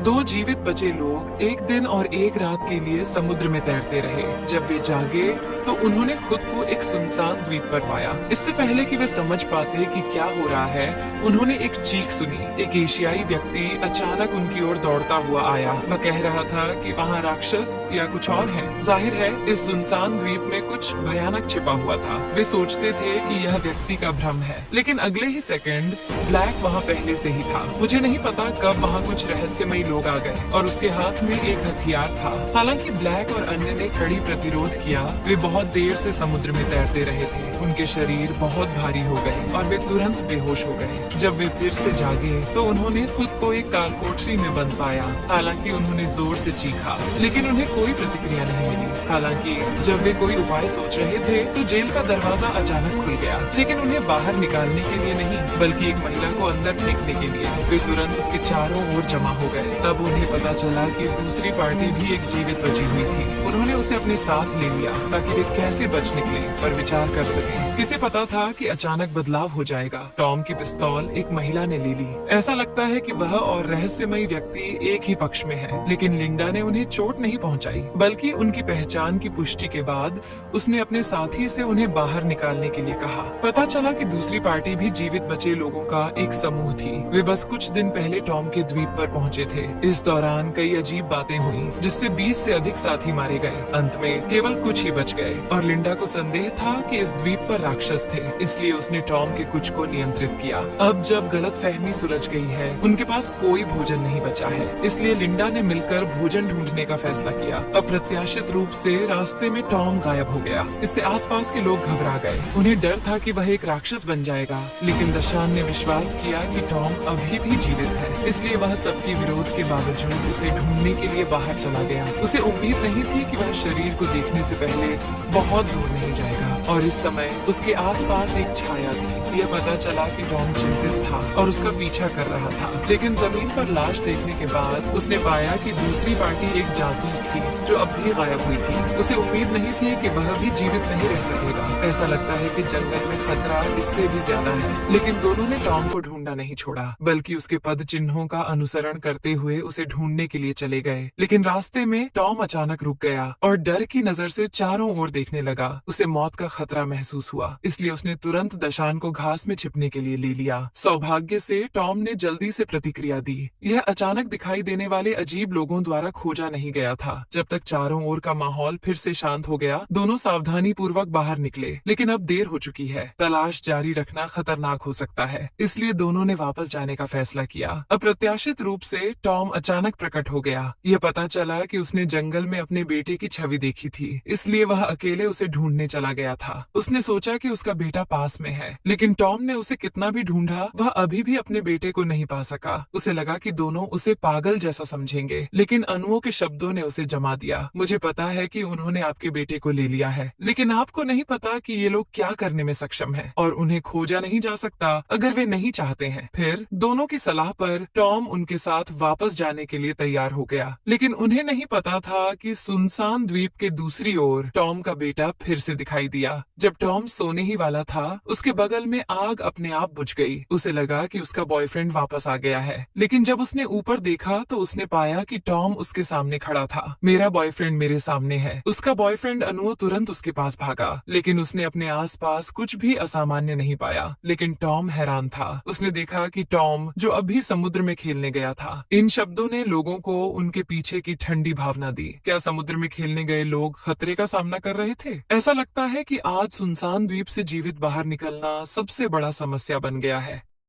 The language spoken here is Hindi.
दो जीवित बचे लोग एक दिन और एक रात के लिए समुद्र में तैरते रहे। जब वे जागे तो उन्होंने खुद को एक सुनसान द्वीप पर पाया। इससे पहले कि वे समझ पाते कि क्या हो रहा है, उन्होंने एक चीख सुनी। एक एशियाई व्यक्ति अचानक उनकी ओर दौड़ता हुआ आया। वह कह रहा था कि वहाँ राक्षस या कुछ और है। जाहिर है इस सुनसान द्वीप में कुछ भयानक छिपा हुआ था। वे सोचते थे कि यह व्यक्ति का भ्रम है, लेकिन अगले ही सेकंड ब्लैक वहाँ पहले से ही था। मुझे नहीं पता कब वहाँ कुछ रहस्यमयी लोग आ गए और उसके हाथ में एक हथियार था। हालांकि ब्लैक और अन्य ने कड़ी प्रतिरोध किया। वे बहुत देर से समुद्र में तैरते रहे थे। उनके शरीर बहुत भारी हो गए और वे तुरंत बेहोश हो गए। जब वे फिर से जागे तो उन्होंने खुद को एक कालकोठरी में बंद पाया। हालांकि उन्होंने जोर से चीखा, लेकिन उन्हें कोई प्रतिक्रिया नहीं मिली। हालांकि जब वे कोई उपाय सोच रहे थे तो जेल का दरवाजा अचानक खुल गया, लेकिन उन्हें बाहर निकालने के लिए नहीं, बल्कि एक महिला को अंदर फेंकने के लिए। वे तुरंत उसके चारों ओर जमा हो गए। तब उन्हें पता चला कि दूसरी पार्टी भी एक जीवित बची हुई थी। उन्होंने उसे अपने साथ ले लिया ताकि वे कैसे बच निकले पर विचार कर सके। किसे पता था कि अचानक बदलाव हो जाएगा। टॉम की पिस्तौल एक महिला ने ले ली। ऐसा लगता है कि वह और रहस्यमयी व्यक्ति एक ही पक्ष में है, लेकिन लिंडा ने उन्हें चोट नहीं पहुंचाई, बल्कि उनकी पहचान की पुष्टि के बाद उसने अपने साथी से उन्हें बाहर निकालने के लिए कहा। पता चला कि दूसरी पार्टी भी जीवित बचे लोगों का एक समूह थी। वे बस कुछ दिन पहले टॉम के द्वीप पर पहुंचे थे। इस दौरान कई अजीब बातें हुई, जिससे 20 से अधिक साथी मारे गए। अंत में केवल कुछ ही बच गए और लिंडा को संदेह था कि इस द्वीप पर राक्षस थे, इसलिए उसने टॉम के कुछ को नियंत्रित किया। अब जब गलतफहमी सुलझ गई है, उनके पास कोई भोजन नहीं बचा है, इसलिए लिंडा ने मिलकर भोजन ढूंढने का फैसला किया। अप्रत्याशित रूप से रास्ते में टॉम गायब हो गया। इससे आसपास के लोग घबरा गए। उन्हें डर था कि वह एक राक्षस बन जाएगा, लेकिन दशान ने विश्वास किया कि टॉम अभी भी जीवित है, इसलिए वह सबके विरोध के बावजूद उसे ढूंढने के लिए बाहर चला गया। उसे उम्मीद नहीं थी कि वह शरीर को देखने से पहले बहुत दूर नहीं जाएगा, और इस समय उसके आसपास एक छाया थी। यह पता चला कि टॉम चिंतित था और उसका पीछा कर रहा था, लेकिन जमीन पर लाश देखने के बाद उसने पाया कि दूसरी पार्टी एक जासूस थी जो अब भी गायब हुई थी। उसे उम्मीद नहीं थी कि वह भी जीवित नहीं रह सकेगा। ऐसा लगता है कि जंगल में खतरा इससे भी ज्यादा है, लेकिन दोनों ने टॉम को ढूंढना नहीं छोड़ा, बल्कि उसके पद चिन्हों का अनुसरण करते हुए उसे ढूंढने के लिए चले गए। लेकिन रास्ते में टॉम अचानक रुक गया और डर की नजर से चारों ओर देखने लगा। उसे मौत का खतरा महसूस हुआ, इसलिए उसने तुरंत दशान को घास में छिपने के लिए ले लिया। सौभाग्य से टॉम ने जल्दी से प्रतिक्रिया दी। यह अचानक दिखाई देने वाले अजीब लोगों द्वारा खोजा नहीं गया था। जब तक चारों ओर का माहौल फिर से शांत हो गया, दोनों सावधानी पूर्वक बाहर निकले, लेकिन अब देर हो चुकी है। तलाश जारी रखना खतरनाक हो सकता है, इसलिए दोनों ने वापस जाने का फैसला किया। अप्रत्याशित रूप से टॉम अचानक प्रकट हो गया। यह पता चला कि उसने जंगल में अपने बेटे की छवि देखी थी, इसलिए वह अकेले उसे ढूंढने चला गया था। उसने सोचा कि उसका बेटा पास में है, लेकिन टॉम ने उसे कितना भी ढूंढा, वह अभी भी अपने बेटे को नहीं पा सका। उसे लगा कि दोनों उसे पागल जैसा समझेंगे, लेकिन अनुओं के शब्दों ने उसे जमा दिया। मुझे पता है कि उन्होंने आपके बेटे को ले लिया है, लेकिन आपको नहीं पता कि ये लोग क्या करने में सक्षम हैं, और उन्हें खोजा नहीं जा सकता अगर वे नहीं चाहते हैं। फिर दोनों की सलाह पर टॉम उनके साथ वापस जाने के लिए तैयार हो गया, लेकिन उन्हें नहीं पता था कि सुनसान द्वीप के दूसरी ओर टॉम का बेटा फिर से दिखाई दिया। जब टॉम सोने ही वाला था, उसके बगल में आग अपने आप बुझ गई। उसे लगा कि उसका बॉयफ्रेंड वापस आ गया है, लेकिन जब उसने ऊपर देखा तो उसने पाया कि टॉम उसके सामने खड़ा था। मेरा बॉयफ्रेंड मेरे सामने है। उसका बॉयफ्रेंड अनुओ तुरंत उसके पास भागा, लेकिन उसने अपने आसपास कुछ भी असामान्य नहीं पाया। लेकिन टॉम हैरान था। उसने देखा कि टॉम जो अभी समुद्र में खेलने गया था। इन शब्दों ने लोगों को उनके पीछे की ठंडी भावना दी। क्या समुद्र में खेलने गए लोग खतरे का सामना कर रहे थे? ऐसा लगता है कि आज सुनसान द्वीप से जीवित बाहर निकलना सबसे बड़ा समस्या बन गया है।